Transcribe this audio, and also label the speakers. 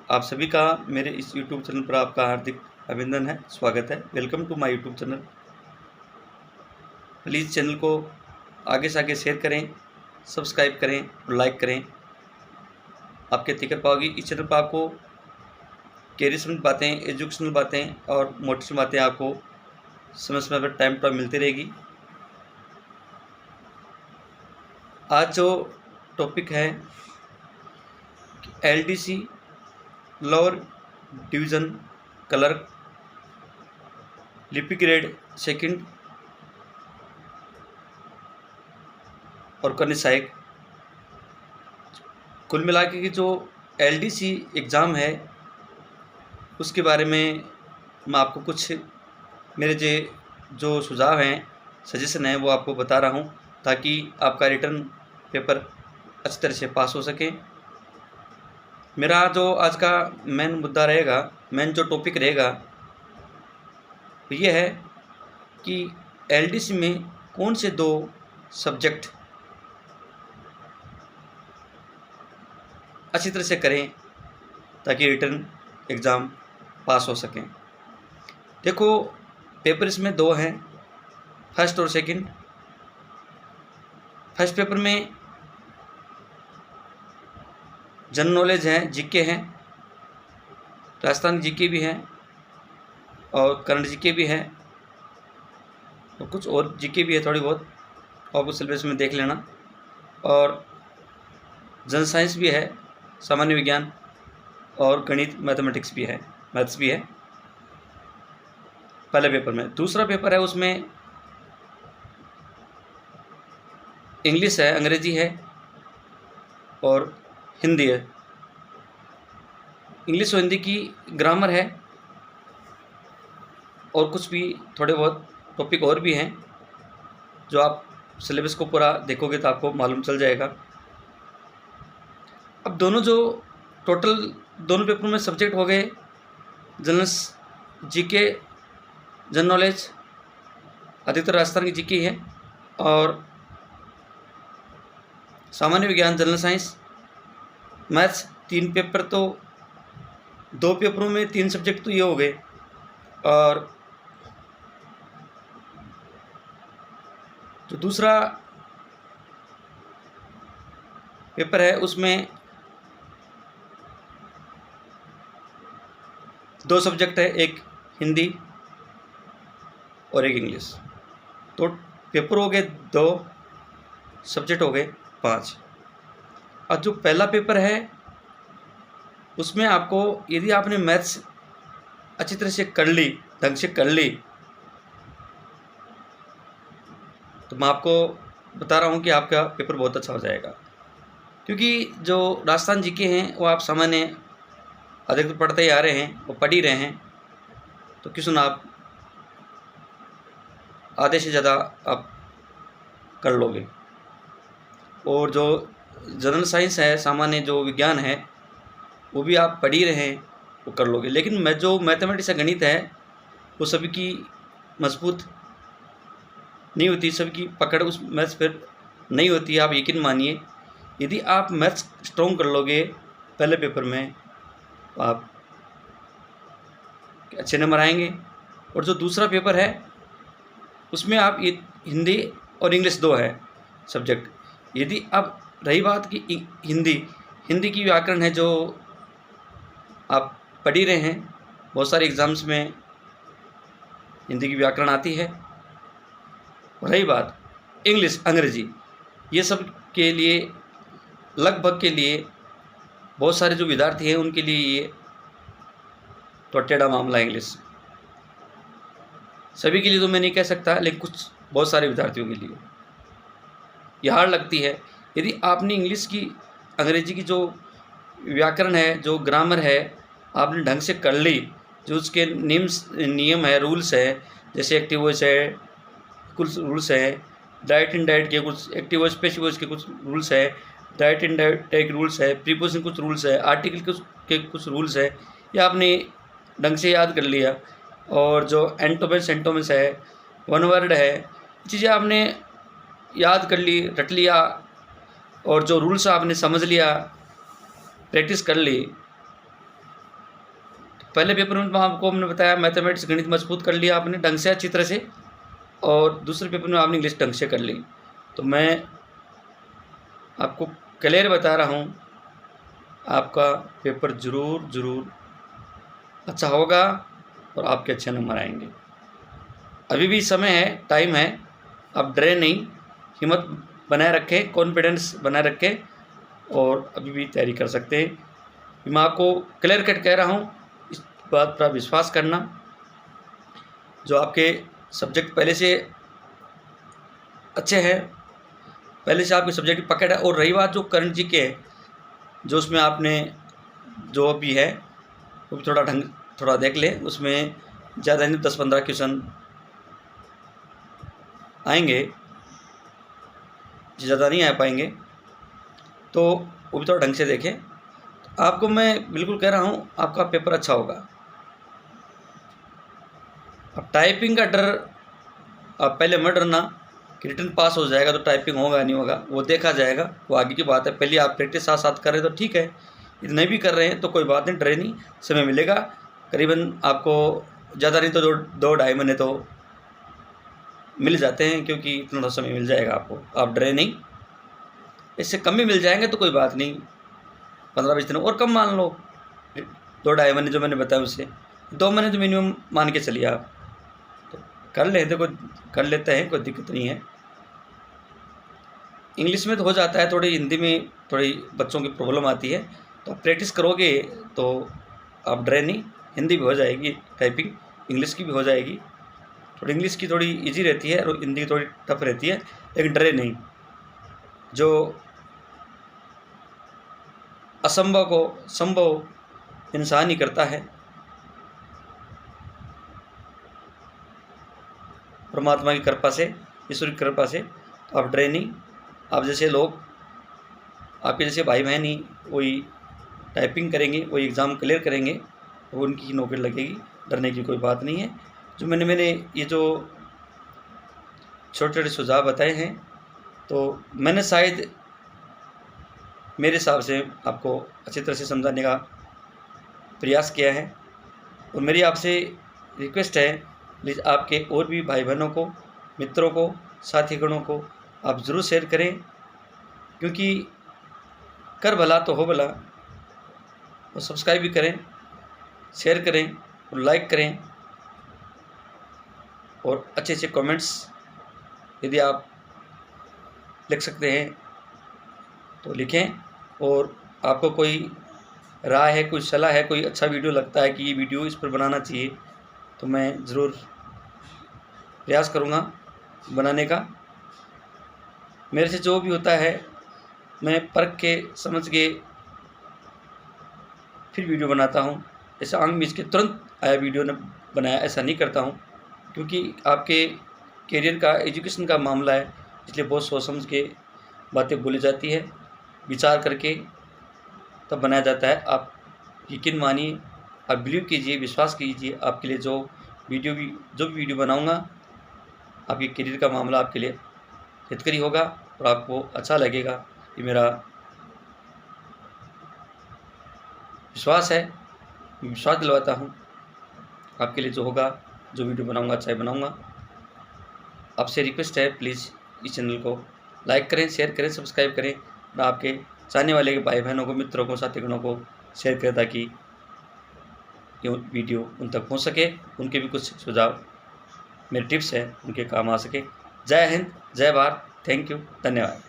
Speaker 1: आप सभी का मेरे इस YouTube चैनल पर आपका हार्दिक अभिनंदन है, स्वागत है। Welcome to my YouTube channel. Please channel को आगे से आगे शेयर करें, सब्सक्राइब करें और लाइक करें। आप खेती कर पाओगी। इस चैनल पर आपको कैरियर संबंधित बातें, एजुकेशनल बातें और मोटिवेशनल बातें आपको समय समय पर टाइम टू टाइम मिलती रहेगी। आज जो टॉपिक है LDC लोअर डिवीज़न क्लर्क लिपि ग्रेड सेकंड और कन्या सहायक, कुल मिला के जो LDC एग्ज़ाम है उसके बारे में मैं आपको कुछ मेरे जो सुझाव हैं, सजेशन हैं, वो आपको बता रहा हूँ ताकि आपका रिटर्न पेपर अच्छी तरह से पास हो सके। मेरा जो आज का मेन मुद्दा रहेगा, मेन जो टॉपिक रहेगा वो ये है कि LDC में कौन से 2 सब्जेक्ट अच्छी तरह से करें ताकि रिटर्न एग्ज़ाम पास हो सकें। देखो, पेपर इसमें 2 हैं, फर्स्ट और सेकंड। फर्स्ट पेपर में जनरल नॉलेज है, जीके हैं, राजस्थान जीके भी है और करंट जीके भी है और कुछ और जीके भी है थोड़ी बहुत, आपको सिलेबस में देख लेना। और जनरल साइंस भी है, सामान्य विज्ञान और गणित मैथमेटिक्स भी है, मैथ्स भी है पहले पेपर में। दूसरा पेपर है, उसमें इंग्लिश है, अंग्रेजी है और हिंदी है। इंग्लिश और हिंदी की ग्रामर है और कुछ भी थोड़े बहुत टॉपिक और भी हैं जो आप सिलेबस को पूरा देखोगे तो आपको मालूम चल जाएगा। अब टोटल दोनों पेपर में सब्जेक्ट हो गए जनरल जीके, जनरल नॉलेज, अधिकतर राजस्थान की जीके है, और सामान्य विज्ञान, जनरल साइंस, मैथ्स। 3 पेपर तो 2 पेपरों में 3 सब्जेक्ट तो ये हो गए। और जो दूसरा पेपर है उसमें 2 सब्जेक्ट है, एक हिंदी और एक इंग्लिश। तो पेपर हो गए 2, सब्जेक्ट हो गए 5। और जो पहला पेपर है उसमें आपको, यदि आपने मैथ्स अच्छी तरह से कर ली, ढंग से कर ली, तो मैं आपको बता रहा हूँ कि आपका पेपर बहुत अच्छा हो जाएगा। क्योंकि जो राजस्थान जीके हैं वो आप सामान्य अधिकतर पढ़ते ही आ रहे हैं, वो पढ़ ही रहे हैं, तो क्यों ना आप आधे से ज़्यादा आप कर लोगे। और जो जनरल साइंस है, सामान्य जो विज्ञान है, वो भी आप पढ़ ही रहे हैं, वो कर लोगे। लेकिन जो मैथमेटिक्स या गणित है वो सभी की मजबूत नहीं होती, सबकी पकड़ उस मैथ्स पर नहीं होती। आप यकीन मानिए, यदि आप मैथ्स स्ट्रॉन्ग कर लोगे पहले पेपर में तो आप अच्छे नंबर आएंगे। और जो दूसरा पेपर है उसमें आप ये हिंदी और इंग्लिश 2 है सब्जेक्ट। यदि अब रही बात कि हिंदी की व्याकरण है जो आप पढ़ ही रहे हैं, बहुत सारे एग्ज़ाम्स में हिंदी की व्याकरण आती है। और रही बात इंग्लिश, अंग्रेजी, ये सब के लिए, लगभग के लिए, बहुत सारे जो विद्यार्थी हैं उनके लिए ये तो टेढ़ा मामला है। इंग्लिश सभी के लिए तो मैं नहीं कह सकता, लेकिन बहुत सारे विद्यार्थियों के लिए ये हार्ड लगती है। यदि आपने इंग्लिश की, अंग्रेजी की जो व्याकरण है, जो ग्रामर है, आपने ढंग से कर ली, जो उसके नियम है, रूल्स है, जैसे एक्टिव वॉइस है, कुछ रूल्स है, डायरेक्ट इनडायरेक्ट के कुछ, एक्टिव वॉइस, पैसिव वॉइस के कुछ रूल्स है, डायरेक्ट इनडायरेक्ट रूल्स है, प्रीपोजिशन कुछ रूल्स है, आर्टिकल के कुछ रूल्स है, ये आपने ढंग से याद कर लिया। और जो एंटोमेंस सेंटोमेंस है, वन वर्ड है, चीज़ें आपने याद कर ली, रट लिया, और जो रूल्स आपने समझ लिया, प्रैक्टिस कर ली, पहले पेपर में आपको हमने बताया मैथमेटिक्स गणित मजबूत कर लिया आपने ढंग से अच्छी तरह से, और दूसरे पेपर में आपने इंग्लिश ढंग से कर ली। तो मैं आपको क्लियर बता रहा हूँ, आपका पेपर ज़रूर अच्छा होगा और आपके अच्छे नंबर आएंगे। अभी भी समय है, टाइम है, आप डरे नहीं, हिम्मत बनाए रखें, कॉन्फिडेंस बनाए रखें और अभी भी तैयारी कर सकते हैं। मैं आपको क्लियर कट कह रहा हूँ, इस बात पर विश्वास करना। जो आपके सब्जेक्ट पहले से अच्छे हैं, पहले से आपके सब्जेक्ट की पकड़ है, और रही बात जो करंट जी के है, जो उसमें आपने जो भी है वो भी थोड़ा देख लें। उसमें ज़्यादा नहीं 10-15 क्वेश्चन आएंगे, ज़्यादा नहीं आ पाएंगे, तो वो भी थोड़ा ढंग से देखें। आपको मैं बिल्कुल कह रहा हूँ, आपका पेपर अच्छा होगा। अब टाइपिंग का डर आप पहले मत डरना कि रिटन पास हो जाएगा तो टाइपिंग होगा नहीं होगा, वो देखा जाएगा, वो आगे की बात है। पहले आप प्रैक्टिस साथ साथ कर रहे हैं तो ठीक है, यदि नहीं भी कर रहे हैं तो कोई बात नहीं, डरे नहीं, समय मिलेगा। करीबन आपको ज़्यादा नहीं तो 2-2.5 महीने तो मिल जाते हैं, क्योंकि इतना तो समय मिल जाएगा आपको, आप डरे नहीं। इससे कम भी मिल जाएंगे तो कोई बात नहीं, 15-20 दिन और कम मान लो, 2-2.5 महीने जो मैंने बताया उससे 2 महीने तो मिनिमम मान के चलिए आप, तो कर लेते हैं, कोई दिक्कत नहीं है। इंग्लिश में तो हो जाता है, थोड़ी हिंदी में थोड़ी बच्चों की प्रॉब्लम आती है, तो आप प्रैक्टिस करोगे तो आप डरे नहीं, हिंदी भी हो जाएगी टाइपिंग, इंग्लिश की भी हो जाएगी। थोड़ी इंग्लिश की थोड़ी इजी रहती है और हिंदी की थोड़ी टफ रहती है, लेकिन डरे नहीं। जो असंभव को संभव इंसान ही करता है, परमात्मा की कृपा से, ईश्वर की कृपा से। तो आप डरे नहीं, आप जैसे लोग, आपके जैसे भाई बहन ही वही टाइपिंग करेंगे, वही एग्ज़ाम क्लियर करेंगे, तो उनकी नौकरी लगेगी, डरने की कोई बात नहीं है। जो मैंने ये जो छोटे छोटे सुझाव बताए हैं, तो मैंने शायद मेरे हिसाब से आपको अच्छी तरह से समझाने का प्रयास किया है। और मेरी आपसे रिक्वेस्ट है, प्लीज़ आपके और भी भाई बहनों को, मित्रों को, साथीगणों को आप ज़रूर शेयर करें, क्योंकि कर भला तो हो भला। और सब्सक्राइब भी करें, शेयर करें और लाइक करें, और अच्छे अच्छे कमेंट्स यदि आप लिख सकते हैं तो लिखें। और आपको कोई राय है, कोई सलाह है, कोई अच्छा वीडियो लगता है कि ये वीडियो इस पर बनाना चाहिए, तो मैं ज़रूर प्रयास करूँगा बनाने का। मेरे से जो भी होता है मैं परख के समझ के फिर वीडियो बनाता हूँ। ऐसा आंग बीच के तुरंत आया वीडियो ने बनाया, ऐसा नहीं करता हूँ, क्योंकि आपके करियर का, एजुकेशन का मामला है, इसलिए बहुत सोच समझ के बातें बोली जाती है, विचार करके तब बनाया जाता है। आप यकीन मानिए, आप बिलीव कीजिए, विश्वास कीजिए, आपके लिए जो भी वीडियो बनाऊंगा, आपके करियर का मामला आपके लिए हितकारी होगा और आपको अच्छा लगेगा, ये मेरा विश्वास है। विश्वास दिलवाता हूँ आपके लिए, जो होगा, जो वीडियो बनाऊंगा अच्छा ही बनाऊंगा। आपसे रिक्वेस्ट है, प्लीज़ इस चैनल को लाइक करें, शेयर करें, सब्सक्राइब करें, और आपके चाहने वाले के भाई बहनों को, मित्रों को, साथीगणों को शेयर करें, ताकि ये वीडियो उन तक पहुंच सके, उनके भी कुछ सुझाव, मेरे टिप्स हैं, उनके काम आ सके। जय हिंद, जय भारत, थैंक यू, धन्यवाद।